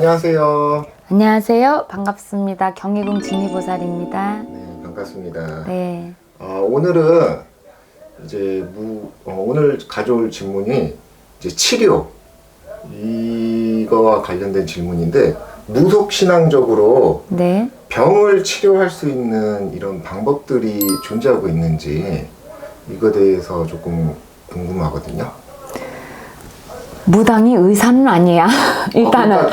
안녕하세요. 안녕하세요. 반갑습니다. 경희궁 진희보살입니다. 네, 반갑습니다. 네. 오늘은 이제 오늘 가져올 질문이 이제 치료 이거와 관련된 질문인데, 무속신앙적으로 네. 병을 치료할 수 있는 이런 방법들이 존재하고 있는지 이거에 대해서 조금 궁금하거든요. 무당이 의사는 아니야. 일단은.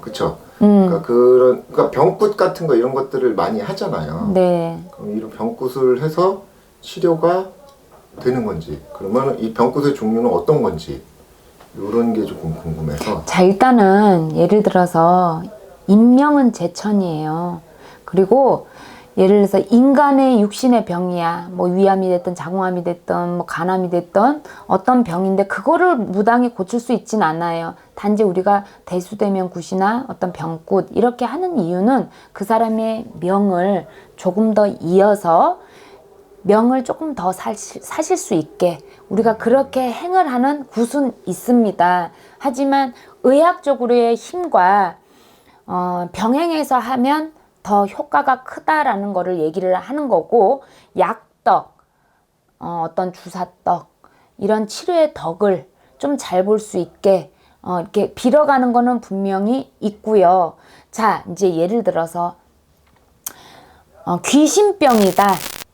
그쵸. 그러니까 병굿 같은 거 이런 것들을 많이 하잖아요. 네. 그럼 이런 병굿을 해서 치료가 되는 건지, 그러면 이 병굿의 종류는 어떤 건지, 이런 게 조금 궁금해서. 자, 일단은 예를 들어서 인명은 제천이에요. 그리고 예를 들어서 인간의 육신의 병이야. 뭐 위암이 됐든 자궁암이 됐든 뭐 간암이 됐든 어떤 병인데 그거를 무당이 고칠 수 있진 않아요. 단지 우리가 대수대면 굿이나 어떤 병굿 이렇게 하는 이유는 그 사람의 명을 조금 더 이어서 명을 조금 더 사실 수 있게 우리가 그렇게 행을 하는 굿은 있습니다. 하지만 의학적으로의 힘과 병행해서 하면 더 효과가 크다라는 거를 얘기를 하는 거고, 약덕, 어떤 주사떡 이런 치료의 덕을 좀 잘 볼 수 있게 이렇게 빌어가는 거는 분명히 있고요. 자, 이제 예를 들어서 귀신병이다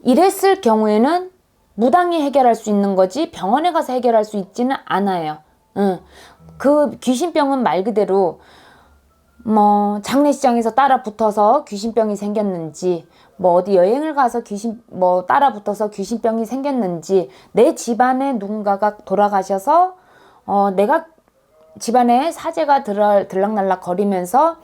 이랬을 경우에는 무당이 해결할 수 있는 거지 병원에 가서 해결할 수 있지는 않아요. 그 귀신병은 말 그대로 뭐 장례식장에서 따라 붙어서 귀신병이 생겼는지, 뭐 어디 여행을 가서 따라 붙어서 귀신병이 생겼는지, 내 집안에 누군가가 돌아가셔서 내가 집안에 사제가 들락날락 거리면서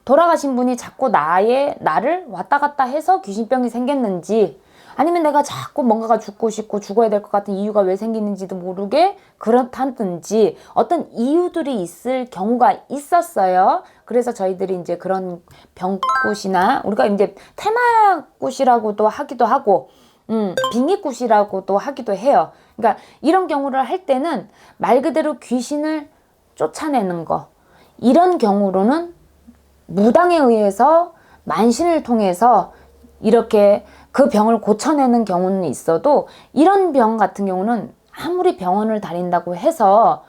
돌아가신 분이 자꾸 나를 왔다 갔다 해서 귀신병이 생겼는지, 아니면 내가 자꾸 뭔가가 죽고 싶고 죽어야 될 것 같은 이유가 왜 생기는지도 모르게 그렇다든지 어떤 이유들이 있을 경우가 있었어요. 그래서 저희들이 이제 그런 병굿이나 우리가 이제 테마굿이라고도 하기도 하고 빙의굿이라고도 하기도 해요. 그러니까 이런 경우를 할 때는 말 그대로 귀신을 쫓아내는 거, 이런 경우로는 무당에 의해서 만신을 통해서 이렇게 그 병을 고쳐내는 경우는 있어도, 이런 병 같은 경우는 아무리 병원을 다닌다고 해서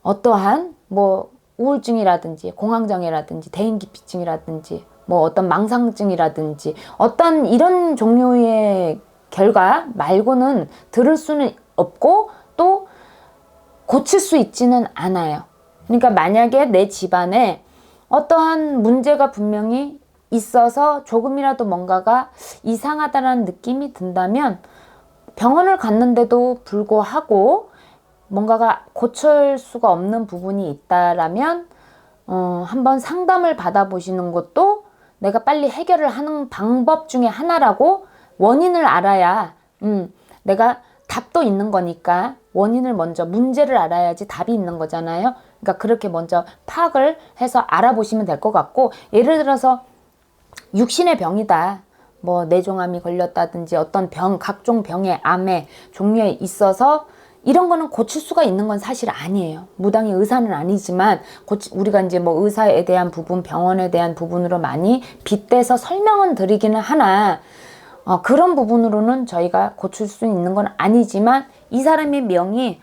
어떠한 뭐 우울증이라든지 공황장애라든지 대인기피증이라든지 뭐 어떤 망상증이라든지 어떤 이런 종류의 결과 말고는 들을 수는 없고 또 고칠 수 있지는 않아요. 그러니까 만약에 내 집안에 어떠한 문제가 분명히 있어서 조금이라도 뭔가가 이상하다는 느낌이 든다면 병원을 갔는데도 불구하고 뭔가가 고칠 수가 없는 부분이 있다라면 한번 상담을 받아보시는 것도 내가 빨리 해결을 하는 방법 중에 하나라고, 원인을 알아야 내가 답도 있는 거니까 원인을 먼저, 문제를 알아야지 답이 있는 거잖아요. 그러니까 그렇게 먼저 파악을 해서 알아보시면 될 것 같고, 예를 들어서 육신의 병이다, 뭐 뇌종암이 걸렸다든지 어떤 병, 각종 병의 암의 종류에 있어서 이런 거는 고칠 수가 있는 건 사실 아니에요. 무당이 의사는 아니지만 우리가 이제 뭐 의사에 대한 부분, 병원에 대한 부분으로 많이 빗대서 설명은 드리기는 하나, 그런 부분으로는 저희가 고칠 수 있는 건 아니지만, 이 사람의 명이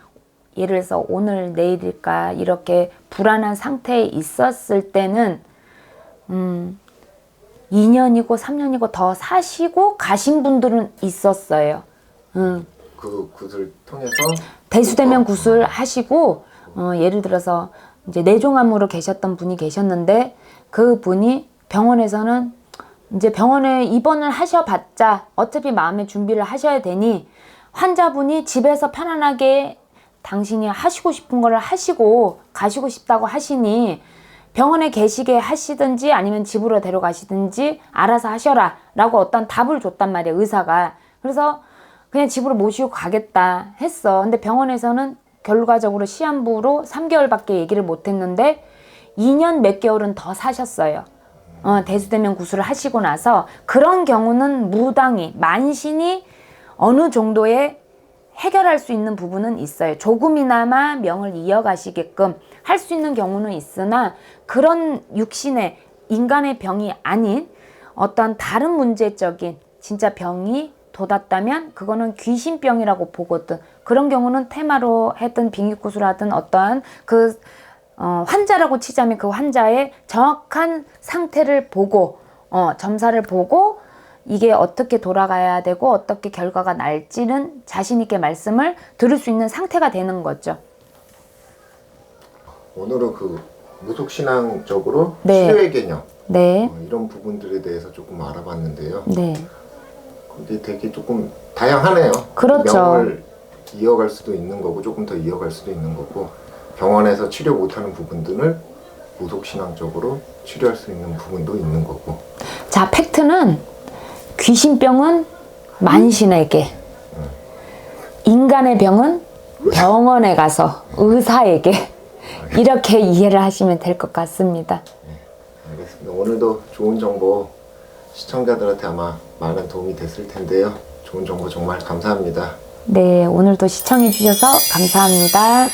예를 들어서 오늘 내일일까 이렇게 불안한 상태에 있었을 때는 2년이고 3년이고 더 사시고 가신 분들은 있었어요. 그 굿을 통해서 대수대면 굿을 하시고 예를 들어서 이제 뇌종암으로 계셨던 분이 계셨는데, 그 분이 병원에서는 이제 병원에 입원을 하셔봤자 어차피 마음의 준비를 하셔야 되니 환자분이 집에서 편안하게 당신이 하시고 싶은 거를 하시고 가시고 싶다고 하시니 병원에 계시게 하시든지 아니면 집으로 데려가시든지 알아서 하셔라 라고 어떤 답을 줬단 말이에요, 의사가. 그래서 그냥 집으로 모시고 가겠다 했어. 근데 병원에서는 결과적으로 시한부로 3개월밖에 얘기를 못했는데 2년 몇 개월은 더 사셨어요. 대수대면 구술을 하시고 나서. 그런 경우는 무당이, 만신이 어느 정도의 해결할 수 있는 부분은 있어요. 조금이나마 명을 이어가시게끔 할 수 있는 경우는 있으나 그런 육신의 인간의 병이 아닌 어떤 다른 문제적인 진짜 병이 돋았다면 그거는 귀신병이라고 보거든. 그런 경우는 테마로 했든 빙의구슬 하든 어떠한 그 환자라고 치자면 그 환자의 정확한 상태를 보고 점사를 보고 이게 어떻게 돌아가야 되고 어떻게 결과가 날지는 자신 있게 말씀을 들을 수 있는 상태가 되는 거죠. 오늘은 그 무속신앙적으로 네. 치료의 개념 네, 이런 부분들에 대해서 조금 알아봤는데요. 네, 그게 되게 조금 다양하네요. 그렇죠. 명을 이어갈 수도 있는 거고 조금 더 이어갈 수도 있는 거고 병원에서 치료 못하는 부분들을 무속신앙적으로 치료할 수 있는 부분도 있는 거고. 자, 팩트는 귀신병은 만신에게, 인간의 병은 병원에 가서 의사에게 이렇게 이해를 하시면 될 것 같습니다. 알겠습니다. 오늘도 좋은 정보 시청자들한테 아마 많은 도움이 됐을 텐데요. 좋은 정보 정말 감사합니다. 네, 오늘도 시청해 주셔서 감사합니다.